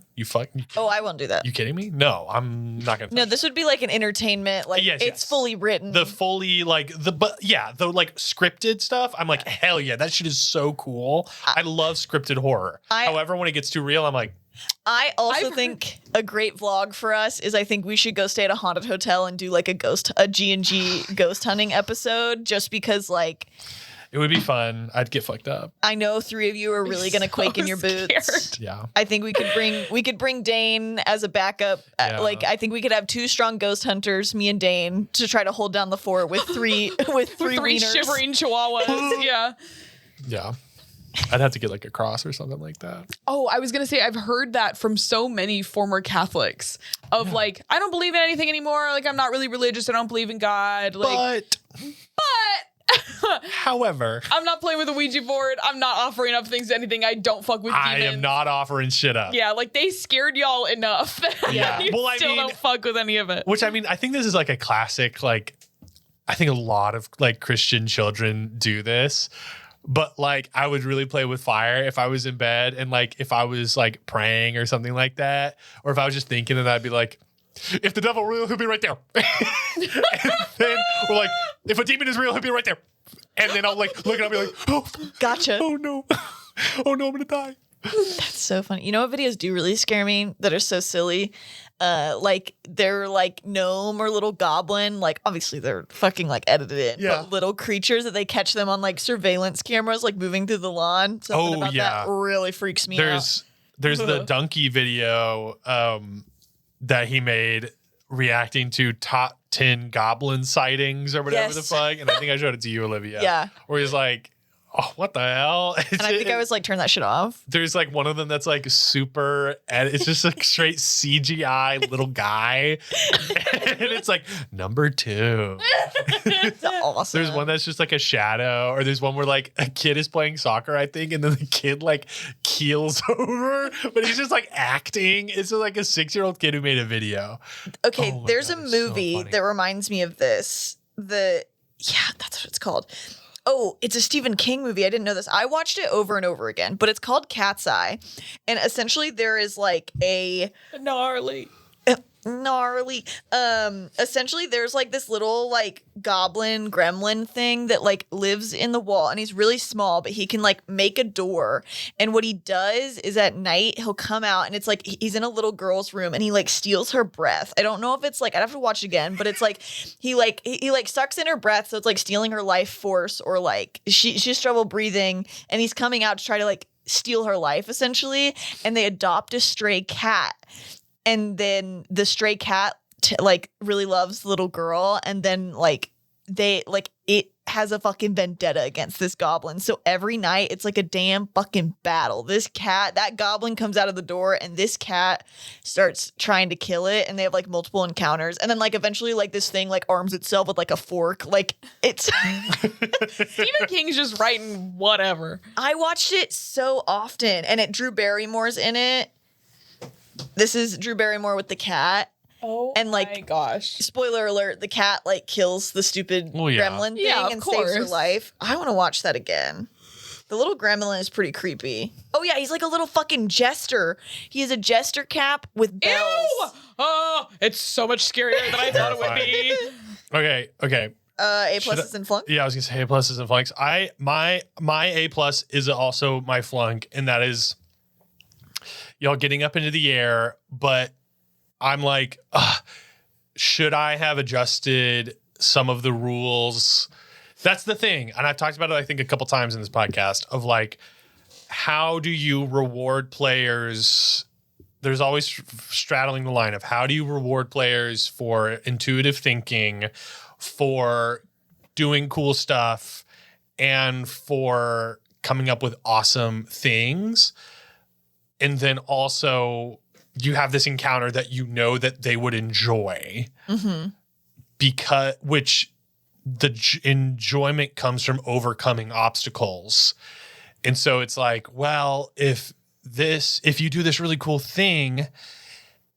Oh, I won't do that. You kidding me? No, I'm not gonna. No, this would be like an entertainment. Like Yes, it's yes. fully written. The fully like the like scripted stuff. I'm like, hell yeah, that shit is so cool. I love scripted horror. However, when it gets too real, I'm like, I also think a great vlog for us is I think we should go stay at a haunted hotel and do like a G&G ghost hunting episode, just because like it would be fun. I'd get fucked up. I know 3 of you are really gonna quake in your boots. scared. Yeah. I think we could bring Dane as a backup. Yeah. Like I think we could have 2 strong ghost hunters, me and Dane, to try to hold down the fort with three Three wieners. shivering chihuahuas. Yeah. Yeah. I'd have to get like a cross or something like that. Oh, I was going to say, I've heard that from so many former Catholics of like, I don't believe in anything anymore. Like, I'm not really religious. I don't believe in God. Like, but however, I'm not playing with a Ouija board. I'm not offering up things to anything. I don't fuck with I demons. am not offering shit up. Yeah, like they scared y'all enough. Yeah. You Well, I still mean- don't fuck with any of it. Which I mean, I think this is like a classic, like I think a lot of like Christian children do this. But like I would really play with fire if I was in bed and like if I was like praying or something like that, or if I was just thinking, and I'd be like, if the devil real, he'll be right there. And then we're like, if a demon is real, he'll be right there. And then I'll like look and I'll be like, oh, Gotcha. oh no, oh no, I'm gonna die. That's so funny. You know what videos do really scare me that are so silly? Like they're like gnome or little goblin, like obviously they're fucking like edited in, Yeah. but little creatures that they catch them on like surveillance cameras, like moving through the lawn. Something Oh, about yeah. that really freaks me out. There's the donkey video that he made reacting to top 10 goblin sightings or whatever the Yes. fuck. And I think I showed it to you, Olivia. Yeah. Where he's like, oh, what the hell? And I think I was like, turn that shit off. There's like one of them that's like super, and it's just like straight CGI little guy. And it's like number 2. It's awesome. There's one that's just like a shadow, or there's one where like a kid is playing soccer, I think, and then the kid like keels over, but he's just like acting. It's like a 6-year-old kid who made a video. Okay, Oh my there's God, a it's so movie funny. that reminds me of this. Yeah, that's what it's called. Oh, it's a Stephen King movie. I didn't know this. I watched it over and over again, but it's called Cat's Eye. And essentially there is like a Gnarly. gnarly essentially there's like this little like goblin gremlin thing that like lives in the wall, and he's really small, but he can like make a door. And what he does is at night he'll come out, and it's like he's in a little girl's room and he like steals her breath. I don't know if it's like, I'd have to watch it again, but it's like he sucks in her breath, so it's like stealing her life force, or like she has trouble breathing, and he's coming out to try to like steal her life essentially. And they adopt a stray cat. And then the stray cat like really loves the little girl, and then like it has a fucking vendetta against this goblin. So every night it's like a damn fucking battle. That goblin comes out of the door, and this cat starts trying to kill it, and they have like multiple encounters. And then like eventually like this thing like arms itself with like a fork. Like it's Stephen King's just writing whatever. I watched it so often, and Drew Barrymore's in it. This is Drew Barrymore with the cat. Oh, And, like, my gosh. Spoiler alert, the cat like kills the stupid Oh, yeah. gremlin thing Yeah, of and saves her course. life. I want to watch that again. The little gremlin is pretty creepy. Oh yeah, he's like a little fucking jester. He has a jester cap with bells. Ew! Oh, it's so much scarier than I thought it would be. Okay. A Should pluses and flunk. Yeah, I was gonna say A pluses and flunks. My A plus is also my flunk, and that is y'all getting up into the air, but I'm like, should I have adjusted some of the rules? That's the thing. And I've talked about it, I think, a couple times in this podcast of like, how do you reward players? There's always straddling the line of how do you reward players for intuitive thinking, for doing cool stuff, and for coming up with awesome things. And then also you have this encounter that you know that they would enjoy, which the enjoyment comes from overcoming obstacles. And so it's like, well, if you do this really cool thing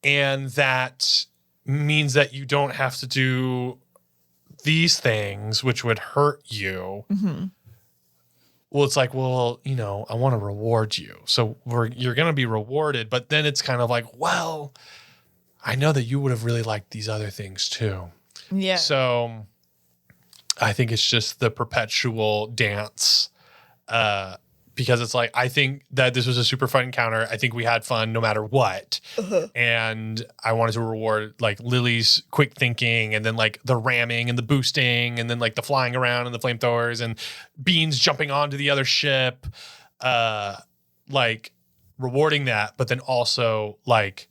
and that means that you don't have to do these things, which would hurt you. Well, it's like, well, I want to reward you. So you're going to be rewarded. But then it's kind of like, well, I know that you would have really liked these other things too. Yeah. So I think it's just the perpetual dance because it's like, I think that this was a super fun encounter. I think we had fun no matter what. And I wanted to reward like Lily's quick thinking, and then like the ramming and the boosting, and then like the flying around and the flamethrowers and Beans jumping onto the other ship, like rewarding that. But then also like,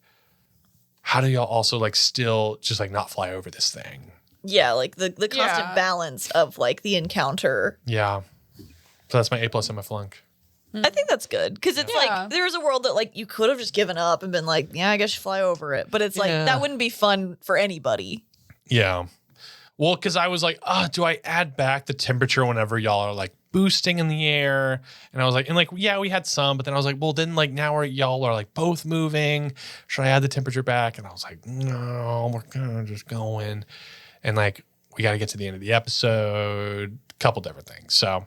how do y'all also like still just like not fly over this thing? Yeah, like the constant Yeah. balance of like the encounter. Yeah. So that's my A plus and my flunk. I think that's good because it's Yeah. like there's a world that like you could have just given up and been like, yeah, I guess you fly over it. But it's like Yeah. that wouldn't be fun for anybody. Yeah. Well, because I was like, do I add back the temperature whenever y'all are like boosting in the air? And I was like, yeah, we had some, but then I was like, well, then like now y'all are like both moving. Should I add the temperature back? And I was like, no, we're kind of just going. And like we got to get to the end of the episode, a couple different things. So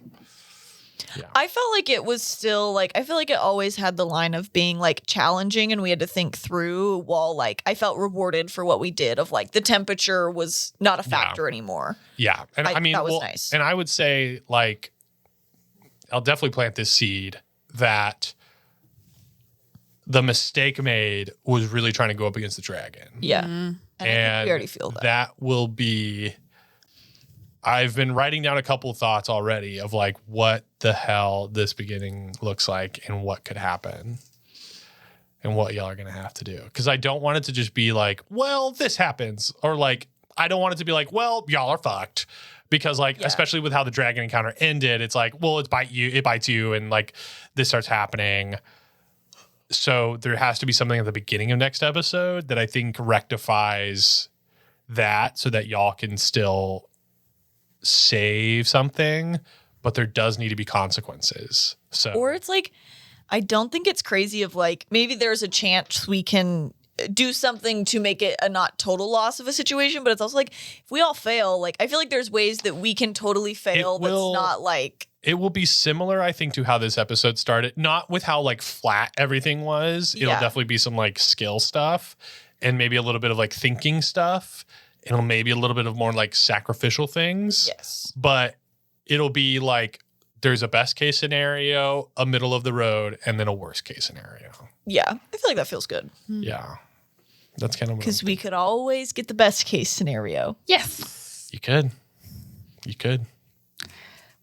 yeah. I felt like it was still like, I feel like it always had the line of being like challenging and we had to think through, while like I felt rewarded for what we did, of like the temperature was not a factor anymore. Yeah. And I mean, that was nice. And I would say, like, I'll definitely plant this seed that the mistake made was really trying to go up against the dragon. Yeah. And I think we already feel that. That will be, I've been writing down a couple thoughts already of like what the hell this beginning looks like and what could happen and what y'all are going to have to do. Because I don't want it to just be like, well, this happens. Or like, I don't want it to be like, well, y'all are fucked. Because like, especially with how the dragon encounter ended, it's like, well, it bites you and like this starts happening. So there has to be something at the beginning of next episode that I think rectifies that so that y'all can still save something, but there does need to be consequences. So, or it's like, I don't think it's crazy of like, maybe there's a chance we can do something to make it a not total loss of a situation, but it's also like, if we all fail, like I feel like there's ways that we can totally fail that's not like. It will be similar, I think, to how this episode started. Not with how like flat everything was. It'll definitely be some like skill stuff and maybe a little bit of like thinking stuff. It'll maybe a little bit of more like sacrificial things. Yes. But it'll be like there's a best case scenario, a middle of the road, and then a worst case scenario. Yeah. I feel like that feels good. Yeah. That's kind of what because we could always get the best case scenario. Yes. You could. You could.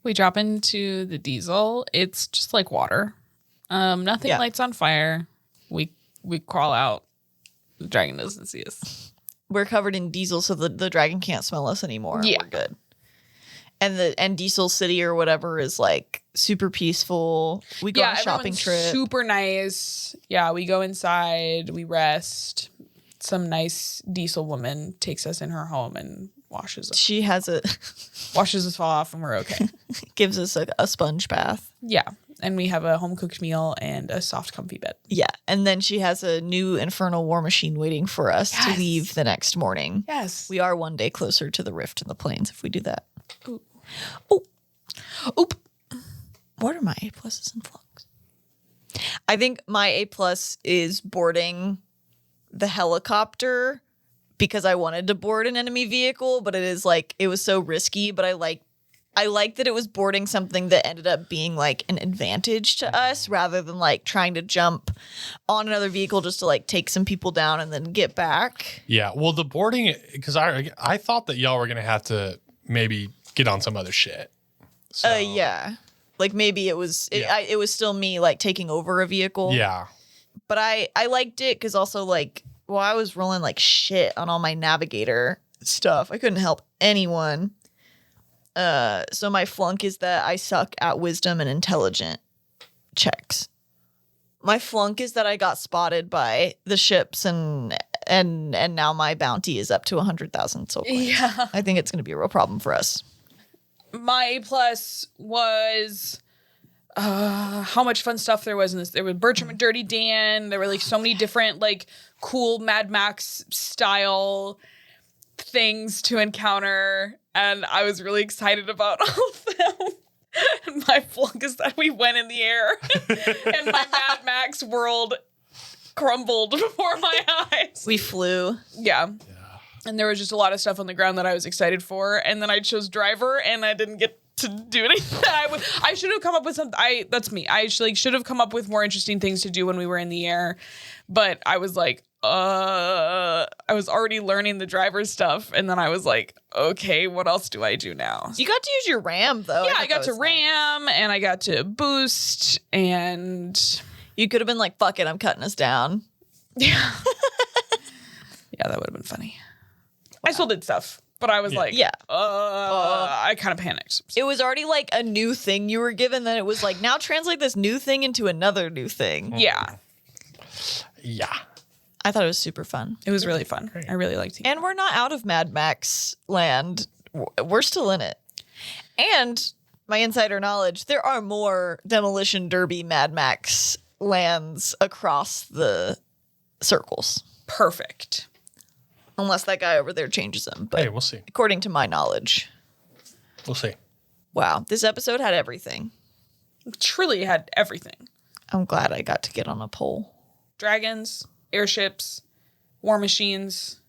We drop into the diesel. It's just like water. Nothing lights on fire. We crawl out. The dragon doesn't see us. We're covered in diesel, so the dragon can't smell us anymore. Yeah. We're good. And Diesel City or whatever is like super peaceful. We go on a shopping trip. Super nice. Yeah, we go inside. We rest. Some nice diesel woman takes us in her home and washes us. She has washes us off, and we're okay. Gives us a sponge bath. Yeah, and we have a home cooked meal and a soft, comfy bed. Yeah, and then she has a new infernal war machine waiting for us to leave the next morning. Yes, we are one day closer to the rift in the plains if we do that. Ooh. Oh, oop. What are my A pluses and flunks? I think my A plus is boarding the helicopter because I wanted to board an enemy vehicle, but it is like it was so risky. But I like that it was boarding something that ended up being like an advantage to us rather than like trying to jump on another vehicle just to like take some people down and then get back. Yeah, well, the boarding, because I thought that y'all were gonna have to maybe get on some other shit. So, yeah, like maybe it was it was still me like taking over a vehicle. Yeah. But I liked it because also like, well, I was rolling like shit on all my navigator stuff. I couldn't help anyone. So my flunk is that I suck at wisdom and intelligent checks. My flunk is that I got spotted by the ships and now my bounty is up to 100,000 soul coins. Yeah. I think it's going to be a real problem for us. My A plus was how much fun stuff there was in this. There was Bertram and Dirty Dan. There were like so many different like cool Mad Max style things to encounter, and I was really excited about all of them. And my flunk is that we went in the air and my Mad Max world crumbled before my eyes. We flew. Yeah. And there was just a lot of stuff on the ground that I was excited for. And then I chose driver and I didn't get to do anything. I should have come up with something. That's me. I should have come up with more interesting things to do when we were in the air. But I was like, I was already learning the driver stuff. And then I was like, okay, what else do I do now? You got to use your ram though. Yeah, I got to ram and I got to boost and you could have been like, fuck it, I'm cutting us down. Yeah. Yeah, that would have been funny. Wow. I still did stuff, but I was like, I kind of panicked. It was already like a new thing you were given. Then it was like, now translate this new thing into another new thing. Yeah. Yeah. I thought it was super fun. It was really fun. I really liked it. And we're not out of Mad Max land. We're still in it. And my insider knowledge, there are more Demolition Derby Mad Max lands across the circles. Perfect. Unless that guy over there changes them. But Hey, we'll see. according to my knowledge. We'll see. Wow, this episode had everything. Truly had everything. I'm glad I got to get on a poll. Dragons, airships, war machines.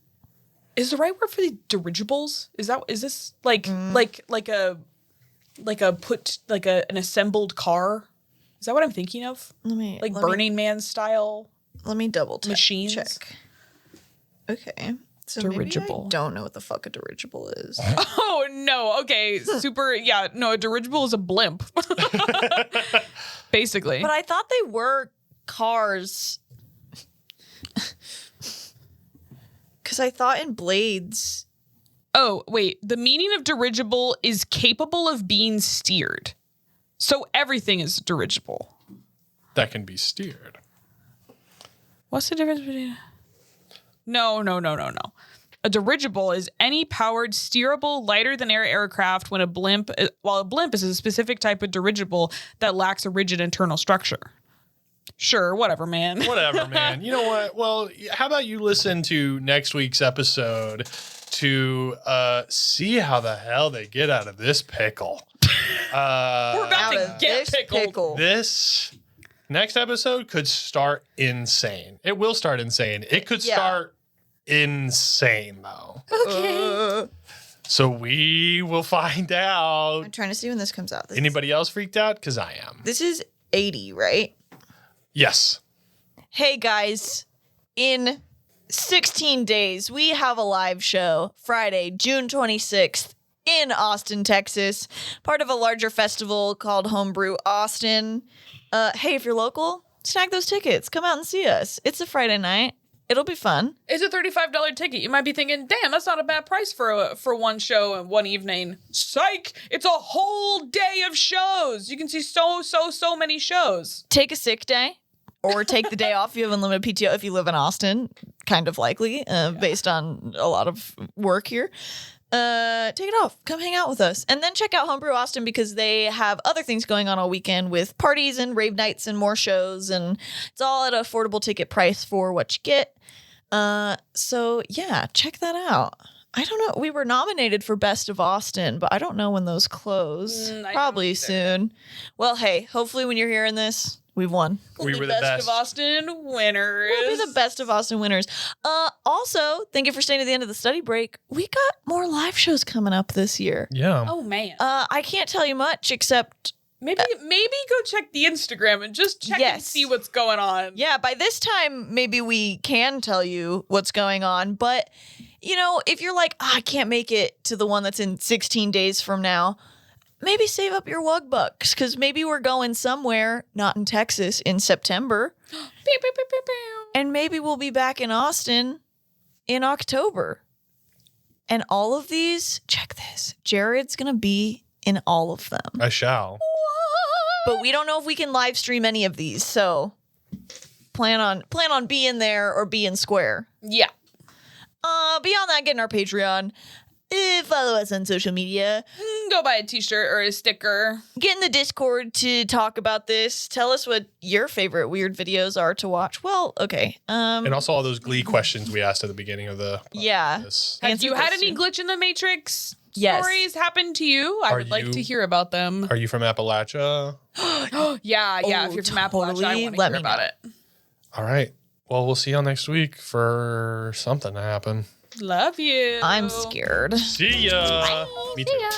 Is the right word for the dirigibles? Is this like an assembled car? Is that what I'm thinking of? Like Burning Man style Let me double machines? check. Okay. So Dirigible. maybe I don't know what the fuck a dirigible is. Oh no. Okay. Super. Yeah. No. A dirigible is a blimp. Basically. But I thought they were cars. Because I thought in Blades. Oh wait. The meaning of dirigible is capable of being steered. So everything is dirigible. That can be steered. What's the difference between? No. A dirigible is any powered, steerable, lighter than air aircraft while a blimp is a specific type of dirigible that lacks a rigid internal structure. Sure, whatever, man. Whatever, man. You know what? Well, how about you listen to next week's episode to see how the hell they get out of this pickle. We're about Out to of get this pickled. pickle. This next episode could start insane. It will start insane. It could start insane, though. Okay. So we will find out. I'm trying to see when this comes out. Anybody else freaked out? Because I am. This is 80, right? Yes. Hey guys, in 16 days, we have a live show Friday, June 26th in Austin, Texas, part of a larger festival called Homebrew Austin. Hey, if you're local, snag those tickets. Come out and see us. It's a Friday night. It'll be fun. It's a $35 ticket. You might be thinking, damn, that's not a bad price for one show and one evening. Psych! It's a whole day of shows. You can see so many shows. Take a sick day or take the day off. You have unlimited PTO if you live in Austin. Kind of likely, based on a lot of work here. Take it off. Come hang out with us. And then check out Homebrew Austin because they have other things going on all weekend with parties and rave nights and more shows. And it's all at an affordable ticket price for what you get. So yeah, check that out. I don't know. We were nominated for Best of Austin, but I don't know when those close. I Probably don't either. soon. Well, hey, hopefully when you're hearing this, we've won. We were the best best. of Austin winners. We'll be the best of Austin winners. Also, thank you for staying to the end of the study break. We got more live shows coming up this year. Yeah. Oh man. I can't tell you much except, Maybe go check the Instagram and just check and Yes. see what's going on. yeah, by this time, maybe we can tell you what's going on. But, you know, if you're like, I can't make it to the one that's in 16 days from now, maybe save up your Wug Bucks because maybe we're going somewhere, not in Texas, in September. Pew, pew, pew, pew, pew. And maybe we'll be back in Austin in October. And all of these, check this, Jared's going to be in all of them. I shall. But we don't know if we can live stream any of these, so plan on being there or being square. Yeah. Beyond that, get in our Patreon. Follow us on social media. Go buy a t-shirt or a sticker. Get in the Discord to talk about this. Tell us what your favorite weird videos are to watch. Well, okay. And also all those Glee questions we asked at the beginning of the Yeah. this. Have Answer you had those any too. glitch in the Matrix Yes. stories happen to you? I Are would like you- to hear about them. Are you from Appalachia? Yeah. Oh, If you're from Appalachia, I totally. want to Let hear me about know. it. All right. Well, we'll see y'all next week for something to happen. Love you. I'm scared. See ya. Me too. See ya.